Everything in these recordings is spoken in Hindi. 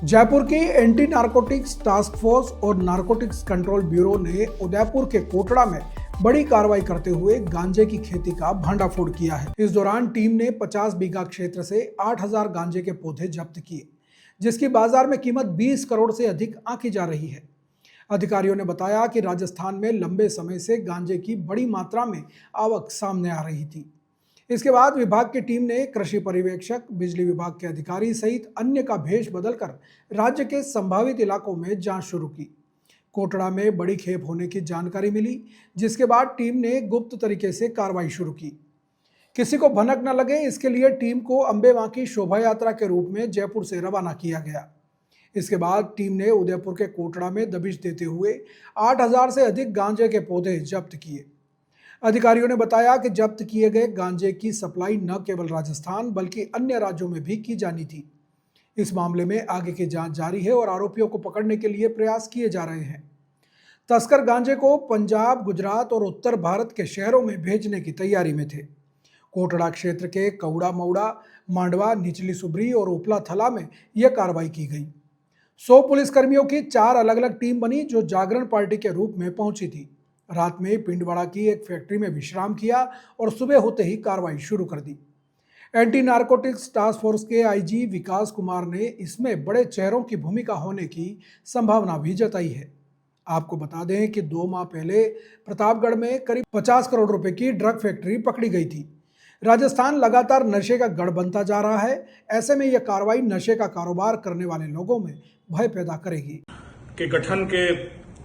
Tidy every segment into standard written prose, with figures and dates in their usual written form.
जयपुर की एंटी नारकोटिक्स टास्क फोर्स और नारकोटिक्स कंट्रोल ब्यूरो ने उदयपुर के कोटड़ा में बड़ी कार्रवाई करते हुए गांजे की खेती का भंडाफोड़ किया है। इस दौरान टीम ने 50 बीघा क्षेत्र से 8000 गांजे के पौधे जब्त किए, जिसकी बाजार में कीमत 20 करोड़ से अधिक आंकी जा रही है। अधिकारियों ने बताया कि राजस्थान में लंबे समय से गांजे की बड़ी मात्रा में आवक सामने आ रही थी। इसके बाद विभाग की टीम ने कृषि पर्यवेक्षक, बिजली विभाग के अधिकारी सहित अन्य का भेष बदलकर राज्य के संभावित इलाकों में जांच शुरू की। कोटड़ा में बड़ी खेप होने की जानकारी मिली, जिसके बाद टीम ने गुप्त तरीके से कार्रवाई शुरू की। किसी को भनक न लगे, इसके लिए टीम को अम्बेमां की शोभा यात्रा के रूप में जयपुर से रवाना किया गया। इसके बाद टीम ने उदयपुर के कोटड़ा में दबिश देते हुए 8000 से अधिक गांजे के पौधे जब्त किए। अधिकारियों ने बताया कि जब्त किए गए गांजे की सप्लाई न केवल राजस्थान बल्कि अन्य राज्यों में भी की जानी थी। इस मामले में आगे की जांच जारी है और आरोपियों को पकड़ने के लिए प्रयास किए जा रहे हैं। तस्कर गांजे को पंजाब, गुजरात और उत्तर भारत के शहरों में भेजने की तैयारी में थे। कोटड़ा क्षेत्र के कौड़ा मौड़ा, मांडवा, निचली सुबरी और उपला थला में यह कार्रवाई की गई। 100 पुलिसकर्मियों की 4 अलग अलग टीम बनी, जो जागरण पार्टी के रूप में पहुंची थी। रात में पिंडवाड़ा की एक फैक्ट्री में विश्राम किया और सुबह होते ही कार्रवाई शुरू कर दी। एंटी नारकोटिक्स टास्क फोर्स के आईजी विकास कुमार ने इसमें बड़े चेहरों की भूमिका होने की संभावना भी जताई है। आपको बता दें कि 2 माह पहले प्रतापगढ़ में करीब 50 करोड़ रुपए की ड्रग फैक्ट्री पकड़ी गई थी। राजस्थान लगातार नशे का गढ़ बनता जा रहा है। ऐसे में यह कार्रवाई नशे का कारोबार करने वाले लोगों में भय पैदा करेगी। के गठन के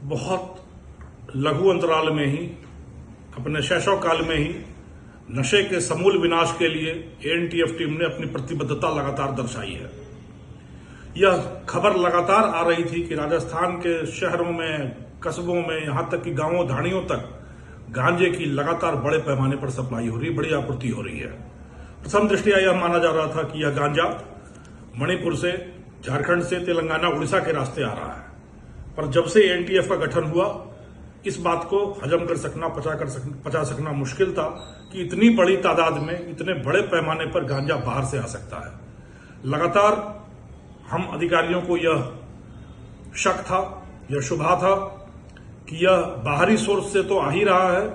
बहुत लघु अंतराल में ही, अपने शैशव काल में ही नशे के समूल विनाश के लिए एएनटीएफ टीम ने अपनी प्रतिबद्धता लगातार दर्शाई है। यह खबर लगातार आ रही थी कि राजस्थान के शहरों में, कस्बों में, यहां तक कि गांवों धाड़ियों तक गांजे की लगातार बड़े पैमाने पर सप्लाई हो रही, बड़ी आपूर्ति हो रही है। प्रथम दृष्टया यह माना जा रहा था कि यह गांजा मणिपुर से, झारखंड से, तेलंगाना, उड़ीसा के रास्ते आ रहा है। पर जब से एएनटीएफ का गठन हुआ, इस बात को हजम कर सकना, पचा सकना मुश्किल था कि इतनी बड़ी तादाद में, इतने बड़े पैमाने पर गांजा बाहर से आ सकता है। लगातार हम अधिकारियों को यह शक था, यह शुभा था कि यह बाहरी सोर्स से तो आ ही रहा है,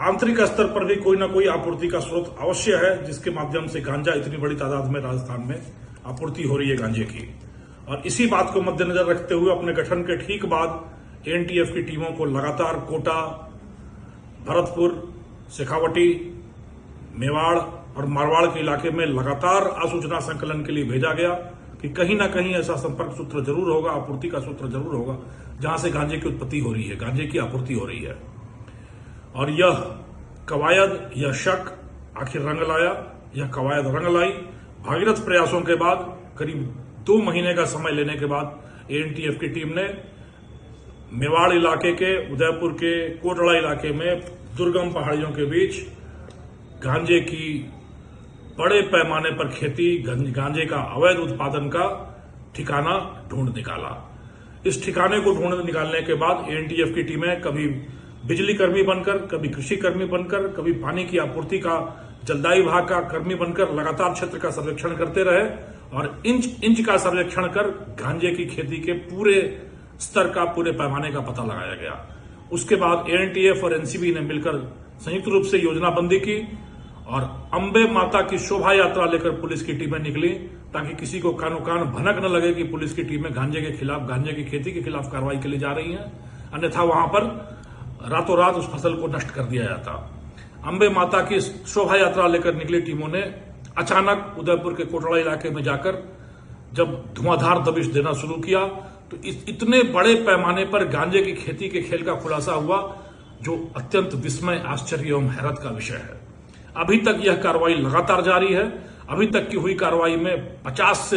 आंतरिक स्तर पर भी कोई ना कोई आपूर्ति का स्रोत अवश्य है, जिसके माध्यम से गांजा इतनी बड़ी तादाद में राजस्थान में आपूर्ति हो रही है गांजे की। और इसी बात को मद्देनजर रखते हुए अपने गठन के ठीक बाद एएनटीएफ की टीमों को लगातार कोटा, भरतपुर, शेखावटी, मेवाड़ और मारवाड़ के इलाके में लगातार आसूचना संकलन के लिए भेजा गया कि कहीं ना कहीं ऐसा संपर्क सूत्र जरूर होगा, आपूर्ति का सूत्र जरूर होगा, जहां से गांजे की उत्पत्ति हो रही है, गांजे की आपूर्ति हो रही है। और यह कवायद, यह शक आखिर रंग लाया, यह कवायद रंग लाई। भागीरथ प्रयासों के बाद, करीब 2 महीने का समय लेने के बाद एएनटीएफ की टीम ने मेवाड़ इलाके के, उदयपुर के कोटड़ा इलाके में दुर्गम पहाड़ियों के बीच गांजे की बड़े पैमाने पर खेती, गांजे का अवैध उत्पादन का ठिकाना ढूंढ निकाला। इस ठिकाने को ढूंढ निकालने के बाद एएनटीएफ की टीमें कभी बिजली कर्मी बनकर, कभी कृषि कर्मी बनकर, कभी पानी की आपूर्ति का जलदायी विभाग का कर्मी बनकर लगातार क्षेत्र का सर्वेक्षण करते रहे और इंच का सर्वेक्षण कर गांजे की खेती के पूरे स्तर का, पूरे पैमाने का पता लगाया गया। उसके बाद एएनटीएफ और एनसीबी ने मिलकर संयुक्त रूप से योजनाबंदी की और अम्बे माता की शोभा यात्रा लेकर पुलिस की टीमें निकली, ताकि किसी को कानो कान भनक न लगे कि पुलिस की टीमें गांजे के खिलाफ, गांजे की खेती के खिलाफ कार्रवाई के लिए जा रही हैं, अन्यथा वहां पर रातों रात उस फसल को नष्ट कर दिया जाता। अम्बे माता की शोभा यात्रा लेकर निकली टीमों ने अचानक उदयपुर के कोटड़ा इलाके में जाकर जब धुआंधार दबिश देना शुरू किया, तो इतने बड़े पैमाने पर गांजे की खेती के खेल का खुलासा हुआ, जो अत्यंत विस्मय, आश्चर्य एवं हैरत का विषय है। अभी तक यह कार्रवाई लगातार जारी है। अभी तक की हुई कार्रवाई में 50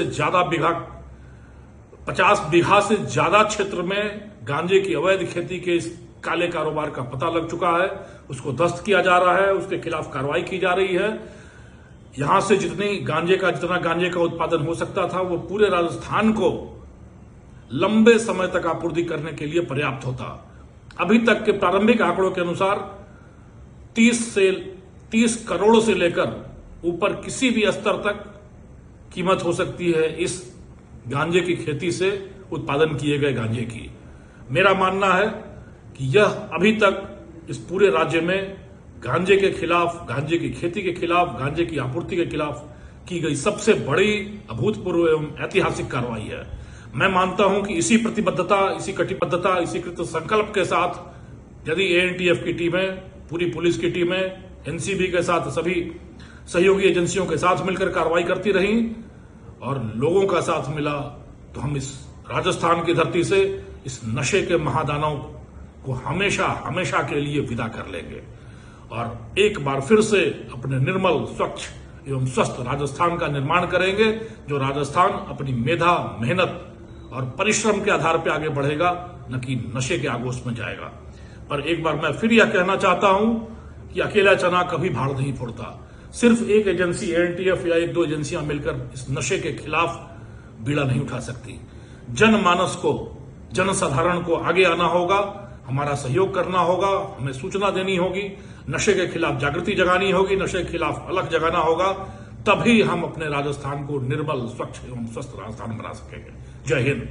बीघा से ज्यादा क्षेत्र में गांजे की अवैध खेती के इस काले कारोबार का पता लग चुका है। उसको ध्वस्त किया जा रहा है, उसके खिलाफ कार्रवाई की जा रही है। यहां से जितना गांजे का उत्पादन हो सकता था, वो पूरे राजस्थान को लंबे समय तक आपूर्ति करने के लिए पर्याप्त होता। अभी तक के प्रारंभिक आंकड़ों के अनुसार 30 करोड़ से लेकर ऊपर किसी भी स्तर तक कीमत हो सकती है इस गांजे की खेती से उत्पादन किए गए गांजे की। मेरा मानना है कि यह अभी तक इस पूरे राज्य में गांजे के खिलाफ, गांजे की खेती के खिलाफ, गांजे की आपूर्ति के खिलाफ की गई सबसे बड़ी अभूतपूर्व एवं ऐतिहासिक कार्रवाई है। मैं मानता हूं कि इसी प्रतिबद्धता, इसी कटिबद्धता, इसी कृत संकल्प के साथ यदि एएनटीएफ की टीमें, पूरी पुलिस की टीमें, एनसीबी के साथ सभी सहयोगी एजेंसियों के साथ मिलकर कार्रवाई करती रही और लोगों का साथ मिला, तो हम इस राजस्थान की धरती से इस नशे के महादानव को हमेशा हमेशा के लिए विदा कर लेंगे और एक बार फिर से अपने निर्मल, स्वच्छ एवं स्वस्थ राजस्थान का निर्माण करेंगे, जो राजस्थान अपनी मेधा, मेहनत और परिश्रम के आधार पर आगे बढ़ेगा, न कि नशे के आगोश में जाएगा। पर एक बार मैं फिर यह कहना चाहता हूं कि अकेला चना कभी भाड़ नहीं फोड़ता। सिर्फ एक एजेंसी एएनटीएफ या एक दो एजेंसियां मिलकर इस नशे के खिलाफ बीड़ा नहीं उठा सकती। जनमानस को, जनसाधारण को आगे आना होगा, हमारा सहयोग करना होगा, हमें सूचना देनी होगी, नशे के खिलाफ जागृति जगानी होगी, नशे के खिलाफ अलग जगाना होगा, तभी हम अपने राजस्थान को निर्मल, स्वच्छ एवं स्वस्थ राजस्थान बना सकेंगे। जय हिंद।